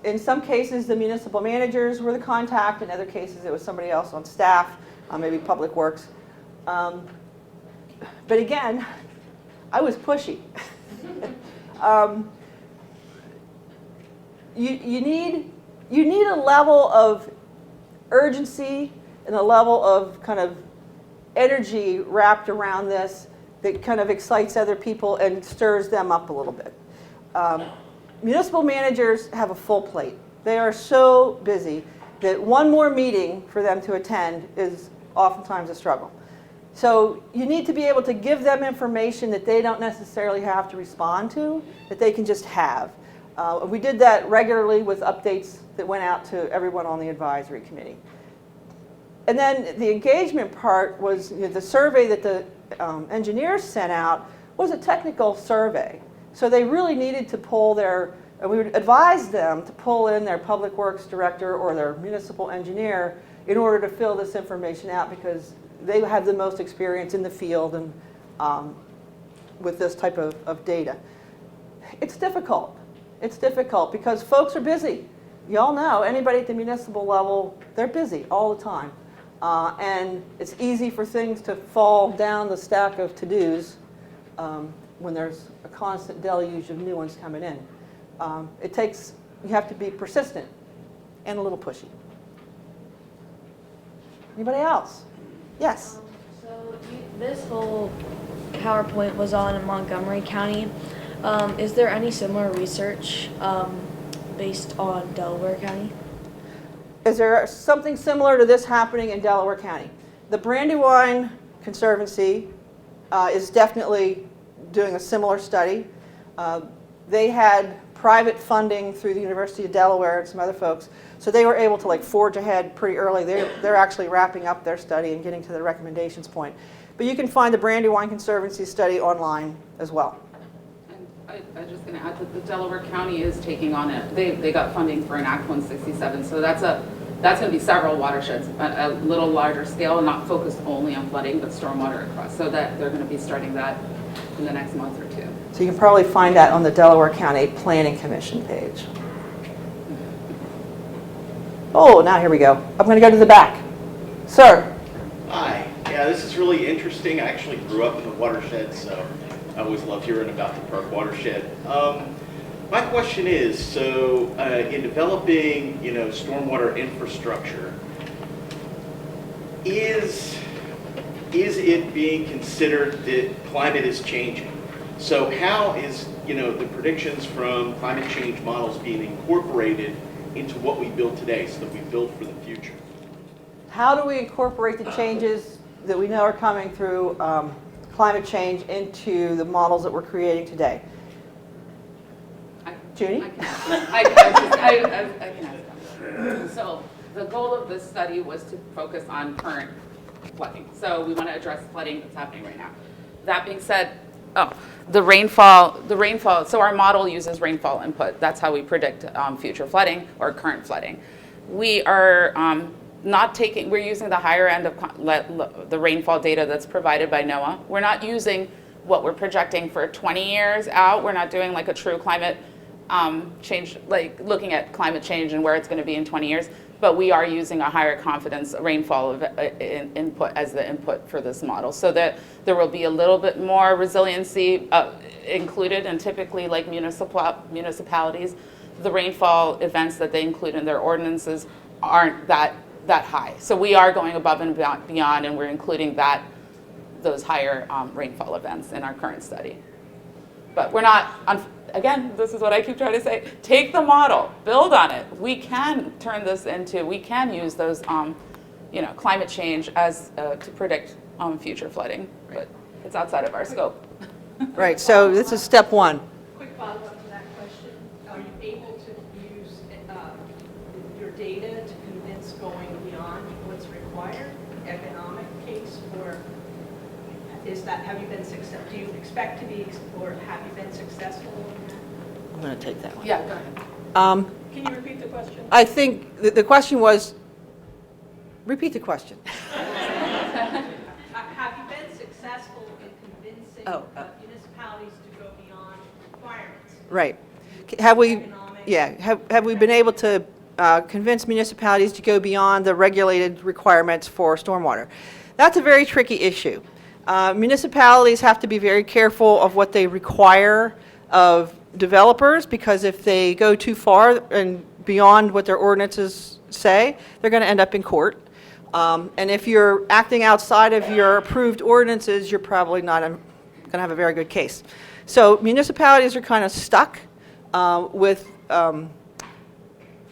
In some cases, the municipal managers were the contact. In other cases, it was somebody else on staff, maybe Public Works. But again, I was pushy. You need a level of urgency and a level of kind of energy wrapped around this that kind of excites other people and stirs them up a little bit. Municipal managers have a full plate. They are so busy that one more meeting for them to attend is oftentimes a struggle. So you need to be able to give them information that they don't necessarily have to respond to, that they can just have. We did that regularly with updates that went out to everyone on the advisory committee. And then the engagement part was, the survey that the engineers sent out was a technical survey. So they really needed to pull we would advise them to pull in their public works director or their municipal engineer in order to fill this information out, because they have the most experience in the field and with this type of data. It's difficult. It's difficult because folks are busy. Y'all know, anybody at the municipal level, they're busy all the time. And it's easy for things to fall down the stack of to-dos when there's a constant deluge of new ones coming in. You have to be persistent and a little pushy. Anybody else? Yes? This whole PowerPoint was on in Montgomery County. Is there any similar research based on Delaware County? Is there something similar to this happening in Delaware County? The Brandywine Conservancy is definitely doing a similar study. They had private funding through the University of Delaware and some other folks, so they were able to forge ahead pretty early. They're actually wrapping up their study and getting to the recommendations point. But you can find the Brandywine Conservancy study online as well. And I was just going to add that the Delaware County is taking on it. They got funding for an Act 167, so that's going to be several watersheds, a little larger scale, not focused only on flooding, but stormwater across. So that they're going to be starting that in the next month or two. So you can probably find that on the Delaware County Planning Commission page. Oh, now here we go. I'm going to go to the back. Sir. Hi. Yeah, this is really interesting. I actually grew up in the watershed, so I always love hearing about the Perk watershed. My question is, so in developing, stormwater infrastructure, is it being considered that climate is changing? So how is, the predictions from climate change models being incorporated into what we build today so that we build for the future? How do we incorporate the changes that we know are coming through climate change into the models that we're creating today? Junie? I can ask. So the goal of this study was to focus on current flooding. So we want to address flooding that's happening right now. That being said, the rainfall, so our model uses rainfall input. That's how we predict future flooding or current flooding. We are we're using the higher end of the rainfall data that's provided by NOAA. We're not using what we're projecting for 20 years out. We're not doing a true climate change, looking at climate change and where it's going to be in 20 years. But we are using a higher confidence rainfall input as the input for this model, so that there will be a little bit more resiliency included. And typically, like municipalities, the rainfall events that they include in their ordinances aren't that high. So we are going above and beyond, and we're including those higher rainfall events in our current study. But we're not. Again, this is what I keep trying to say. Take the model, build on it. We can turn this into, we can use those, climate change as to predict future flooding, but it's outside of our scope. Right, so this is step one. Quick follow-up to that question. Are you able to use your data to convince going beyond what's required? Economic case, or have you been successful? Do you expect to be, or have you been successful in that? I'm going to take that one. Yeah, go ahead. Can you repeat the question? I think the question was, repeat the question. Have you been successful in convincing municipalities to go beyond requirements? Right. Have we been able to convince municipalities to go beyond the regulated requirements for stormwater? That's a very tricky issue. Municipalities have to be very careful of what they require of developers, because if they go too far and beyond what their ordinances say, they're going to end up in court. And if you're acting outside of your approved ordinances, you're probably not going to have a very good case. So municipalities are kind of stuck with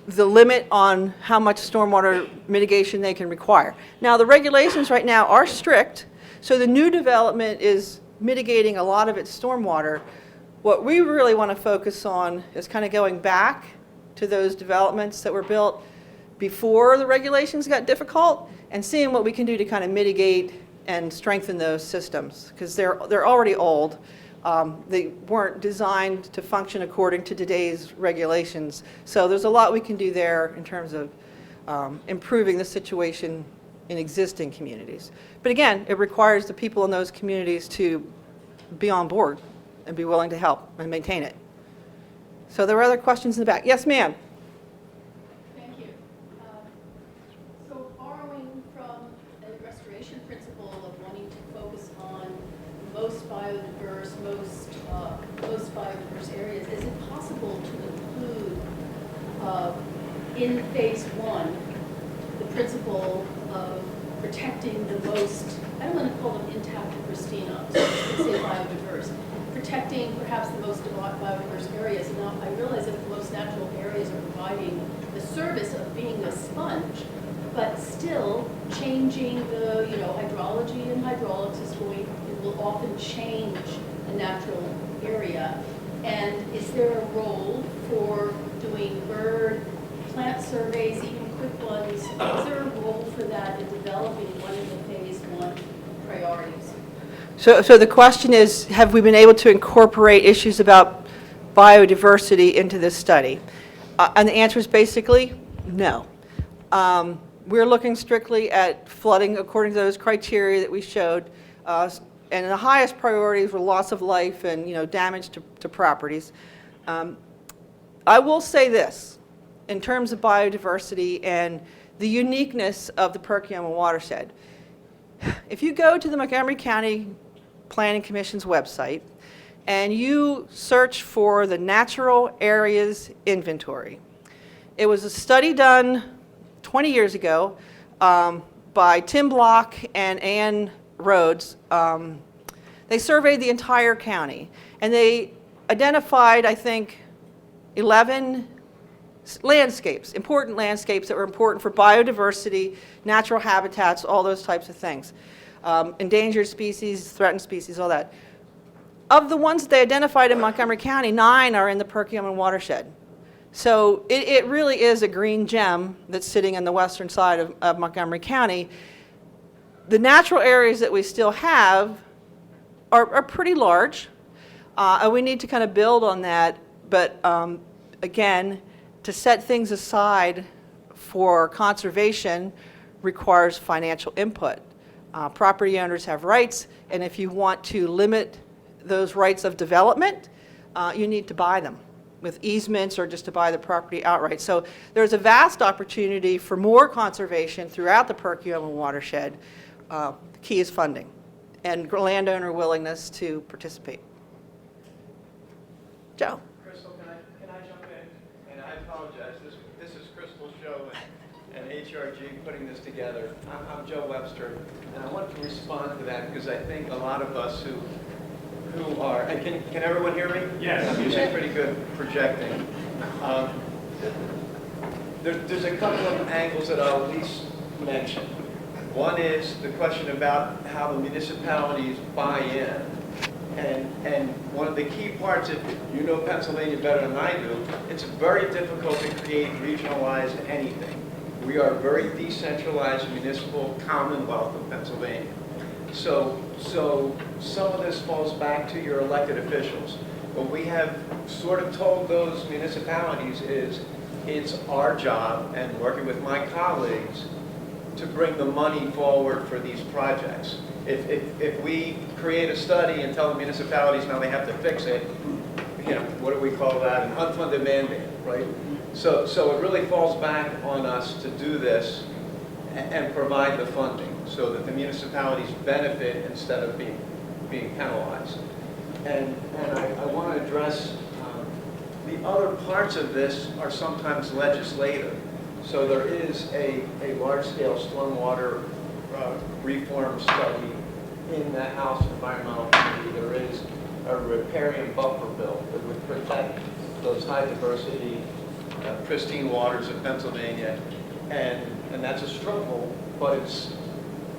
the limit on how much stormwater mitigation they can require. Now, the regulations right now are strict, so the new development is mitigating a lot of its stormwater. What we really want to focus on is kind of going back to those developments that were built before the regulations got difficult and seeing what we can do to kind of mitigate and strengthen those systems, because they're already old. They weren't designed to function according to today's regulations. So there's a lot we can do there in terms of improving the situation in existing communities. But again, it requires the people in those communities to be on board and be willing to help and maintain it. So there were other questions in the back. Yes, ma'am. Thank you. So borrowing from a restoration principle of wanting to focus on most biodiverse, most biodiverse areas, is it possible to include in phase one the principle of protecting the most, I don't want to call them intact or pristine, so let's say biodiverse, protecting perhaps the most biodiverse areas? Now, I realize that the most natural areas are providing the service of being a sponge, but still changing the, hydrology and hydraulics is it will often change a natural area. And is there a role for doing bird, plant surveys, even quick ones? Is there a role for that in developing one of the phase one priorities? So the question is, have we been able to incorporate issues about biodiversity into this study? And the answer is basically no. We're looking strictly at flooding according to those criteria that we showed. And the highest priorities were loss of life and damage to properties. I will say this, in terms of biodiversity and the uniqueness of the Perkiomen watershed. If you go to the Montgomery County Planning Commission's website and you search for the natural areas inventory, it was a study done 20 years ago by Tim Block and Ann Rhodes. They surveyed the entire county and they identified, I think, 11 landscapes, important landscapes that were important for biodiversity, natural habitats, all those types of things. Endangered species, threatened species, all that. Of the ones that they identified in Montgomery County, 9 are in the Perkiomen watershed. So it really is a green gem that's sitting on the western side of Montgomery County. The natural areas that we still have are pretty large, and we need to kind of build on that. But again, to set things aside for conservation requires financial input. Property owners have rights, and if you want to limit those rights of development, you need to buy them with easements or just to buy the property outright. So there's a vast opportunity for more conservation throughout the Perkiomen watershed. The key is funding and landowner willingness to participate. Joe. Crystal, can I jump in? And I apologize. This is Crystal's show and HRG putting this together. I'm Joe Webster, and I want to respond to that because I think a lot of us who are, and can everyone hear me? Yes. I'm usually pretty good projecting. There's a couple of angles that I'll at least mention. One is the question about how the municipalities buy in. And one of the key parts, if you know Pennsylvania better than I do, it's very difficult to create regionalized anything. We are a very decentralized municipal commonwealth of Pennsylvania. So some of this falls back to your elected officials. What we have sort of told those municipalities is it's our job, and working with my colleagues, to bring the money forward for these projects. If we create a study and tell the municipalities now they have to fix it, what do we call that? An unfunded mandate, right? So it really falls back on us to do this and provide the funding so that the municipalities benefit instead of being penalized. And I want to address the other parts of this are sometimes legislative. So there is a large-scale stormwater reform study in the House Environmental Committee, there is a riparian buffer bill that would protect those high diversity, pristine waters of Pennsylvania. And that's a struggle, but it's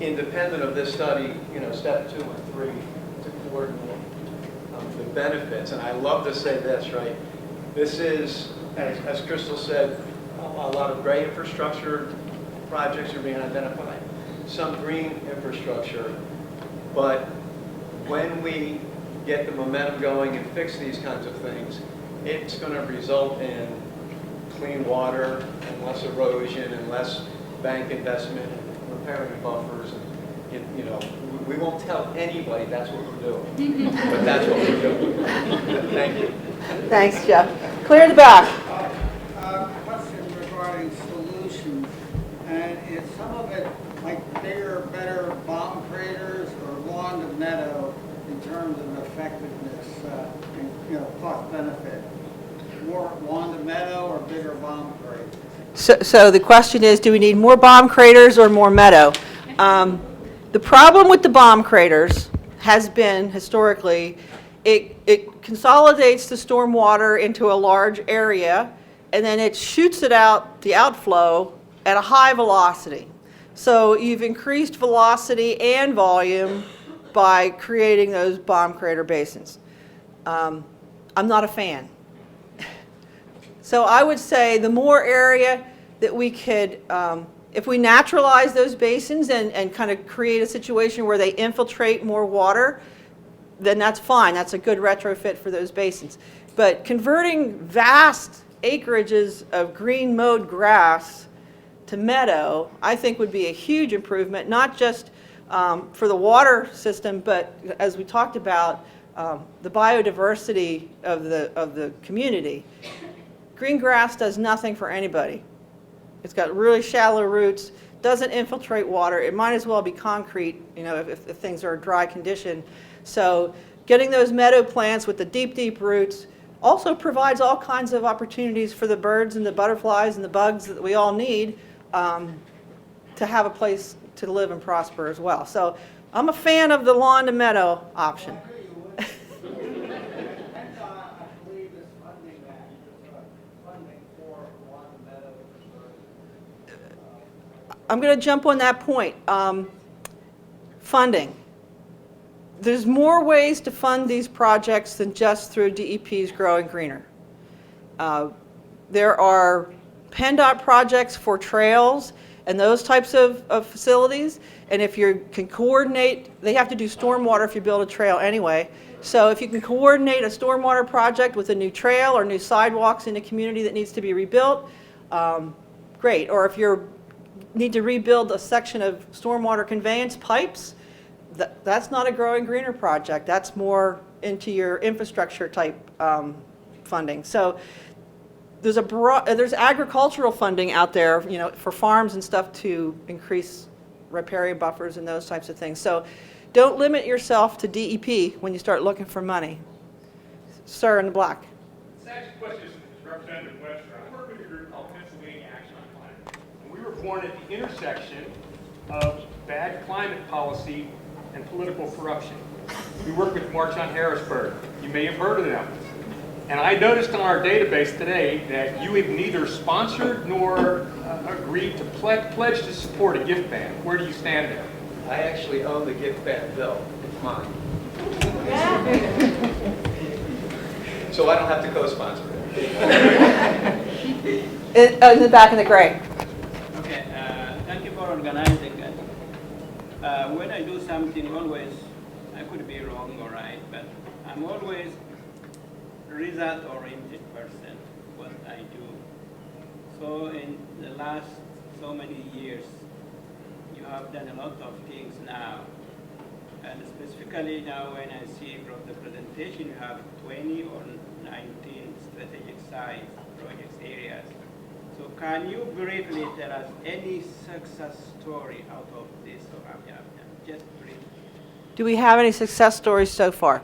independent of this study, step 2 and 3 to coordinate the benefits. And I love to say this, right? This is, as Crystal said, a lot of gray infrastructure projects are being identified, some green infrastructure, but when we get the momentum going and fix these kinds of things, it's going to result in clean water and less erosion and less bank investment and repairing buffers. And, we won't tell anybody that's what we're doing, but that's what we're doing. Thank you. Thanks, Jeff. Clear the back. Question regarding solutions, and is some of it like bigger, better bomb craters or lawn to meadow in terms of effectiveness and cost benefit? More lawn to meadow or bigger bomb craters? So the question is, do we need more bomb craters or more meadow? The problem with the bomb craters has been historically, it consolidates the storm water into a large area, and then it shoots it out, the outflow, at a high velocity. So you've increased velocity and volume by creating those bomb crater basins. I'm not a fan. So I would say the more area that we could, if we naturalize those basins and kind of create a situation where they infiltrate more water, then that's fine. That's a good retrofit for those basins. But converting vast acreages of green mowed grass to meadow, I think would be a huge improvement, not just for the water system, but as we talked about, the biodiversity of the community. Green grass does nothing for anybody. It's got really shallow roots, doesn't infiltrate water. It might as well be concrete, if things are a dry condition. So getting those meadow plants with the deep, deep roots also provides all kinds of opportunities for the birds and the butterflies and the bugs that we all need to have a place to live and prosper as well. So I'm a fan of the lawn to meadow option. I'm going to jump on that point. Funding. There's more ways to fund these projects than just through DEP's Growing Greener. There are PennDOT projects for trails and those types of facilities. And if you can coordinate, they have to do stormwater if you build a trail anyway. So if you can coordinate a stormwater project with a new trail or new sidewalks in a community that needs to be rebuilt, great. Or if you need to rebuild a section of stormwater conveyance pipes, that's not a Growing Greener project. That's more into your infrastructure type funding. So there's agricultural funding out there, for farms and stuff to increase riparian buffers and those types of things. So don't limit yourself to DEP when you start looking for money. Sir in the black. This actually question is Representative Webster. I work with a group called Pennsylvania Action on Climate. And we were born at the intersection of bad climate policy and political corruption. We work with March on Harrisburg. You may have heard of them. And I noticed on our database today that you have neither sponsored nor agreed to pledge to support a gift ban. Where do you stand there? I actually own the gift ban bill. It's mine. So I don't have to co-sponsor it. In the back in the gray. Okay, thank you for organizing it. When I do something, always, I could be wrong or right, but I'm always result-oriented person, what I do. So in the last so many years, you have done a lot of things now. And specifically now when I see from the presentation, you have 20 or 19 strategic sites, projects, areas. So can you briefly tell us any success story out of this or have you done? Just briefly. Do we have any success stories so far?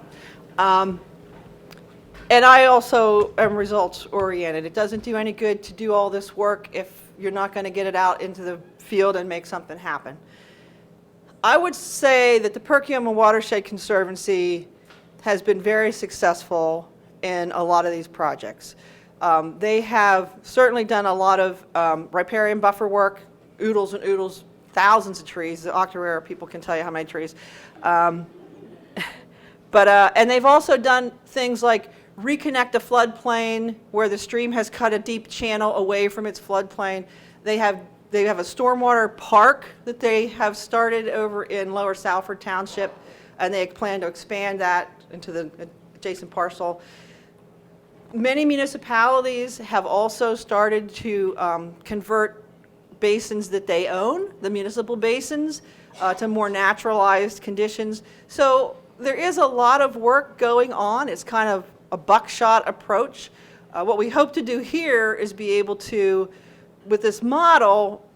And I also am results oriented. It doesn't do any good to do all this work if you're not going to get it out into the field and make something happen. I would say that the Perkiomen Watershed Conservancy has been very successful in a lot of these projects. They have certainly done a lot of riparian buffer work, oodles and oodles, thousands of trees. The octarara people can tell you how many trees. And they've also done things like reconnect a floodplain where the stream has cut a deep channel away from its floodplain. They have a stormwater park that they have started over in Lower Salford Township, and they plan to expand that into the adjacent parcel. Many municipalities have also started to convert basins that they own, the municipal basins, to more naturalized conditions. So there is a lot of work going on. It's kind of a buckshot approach. What we hope to do here is be able to, with this model,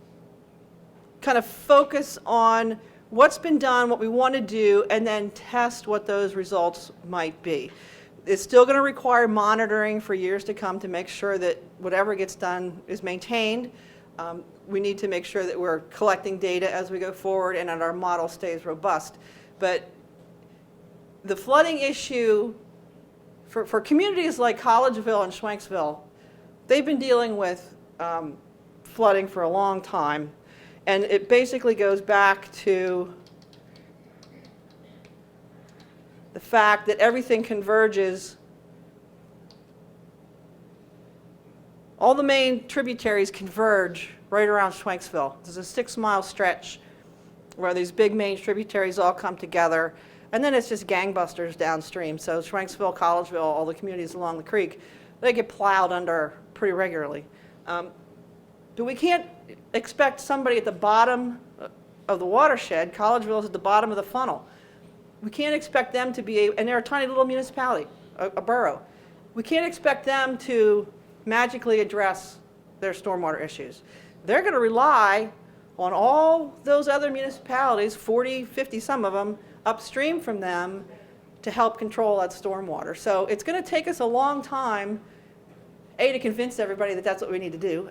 kind of focus on what's been done, what we want to do, and then test what those results might be. It's still going to require monitoring for years to come to make sure that whatever gets done is maintained. We need to make sure that we're collecting data as we go forward and that our model stays robust. But the flooding issue for communities like Collegeville and Schwenksville, they've been dealing with flooding for a long time. And it basically goes back to the fact that everything converges. All the main tributaries converge right around Schwenksville. There's a 6-mile stretch where these big main tributaries all come together, and then it's just gangbusters downstream. So Schwenksville, Collegeville, all the communities along the creek, they get plowed under pretty regularly. But we can't expect somebody at the bottom of the watershed, Collegeville is at the bottom of the funnel. We can't expect them to be, and they're a tiny little municipality, a borough. We can't expect them to magically address their stormwater issues. They're going to rely on all those other municipalities, 40, 50, some of them, upstream from them to help control that stormwater. So it's going to take us a long time, A, to convince everybody that that's what we need to do,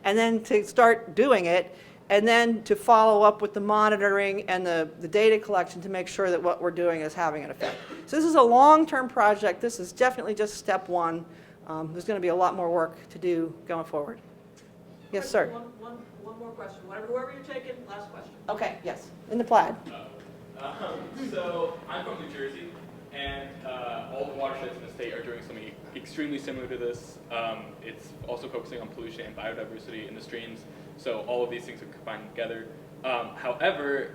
and then to start doing it, and then to follow up with the monitoring and the data collection to make sure that what we're doing is having an effect. So this is a long-term project. This is definitely just step one. There's going to be a lot more work to do going forward. Yes, sir. One more question. Whoever you're taking, last question. Okay, yes, in the plaid. So I'm from New Jersey, and all the watersheds in the state are doing something extremely similar to this. It's also focusing on pollution and biodiversity in the streams, so all of these things are combined together. However,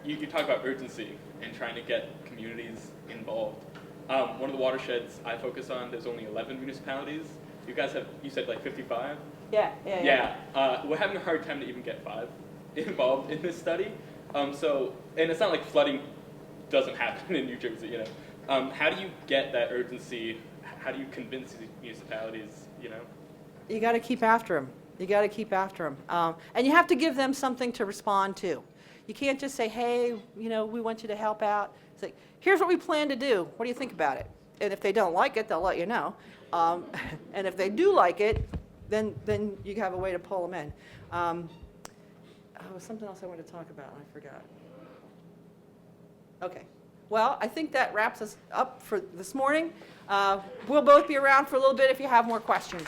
you talk about urgency and trying to get communities involved. One of the watersheds I focus on, there's only 11 municipalities. You guys have, you said like 55? Yeah. We're having a hard time to even get 5 involved in this study. And it's not like flooding doesn't happen in New Jersey, you know. How do you get that urgency? How do you convince these municipalities, you know? You got to keep after them. You got to keep after them. And you have to give them something to respond to. You can't just say, hey, you know, we want you to help out. It's like, here's what we plan to do. What do you think about it? And if they don't like it, they'll let you know. And if they do like it, then you have a way to pull them in. There was something else I wanted to talk about, and I forgot. Okay. Well, I think that wraps us up for this morning. We'll both be around for a little bit if you have more questions.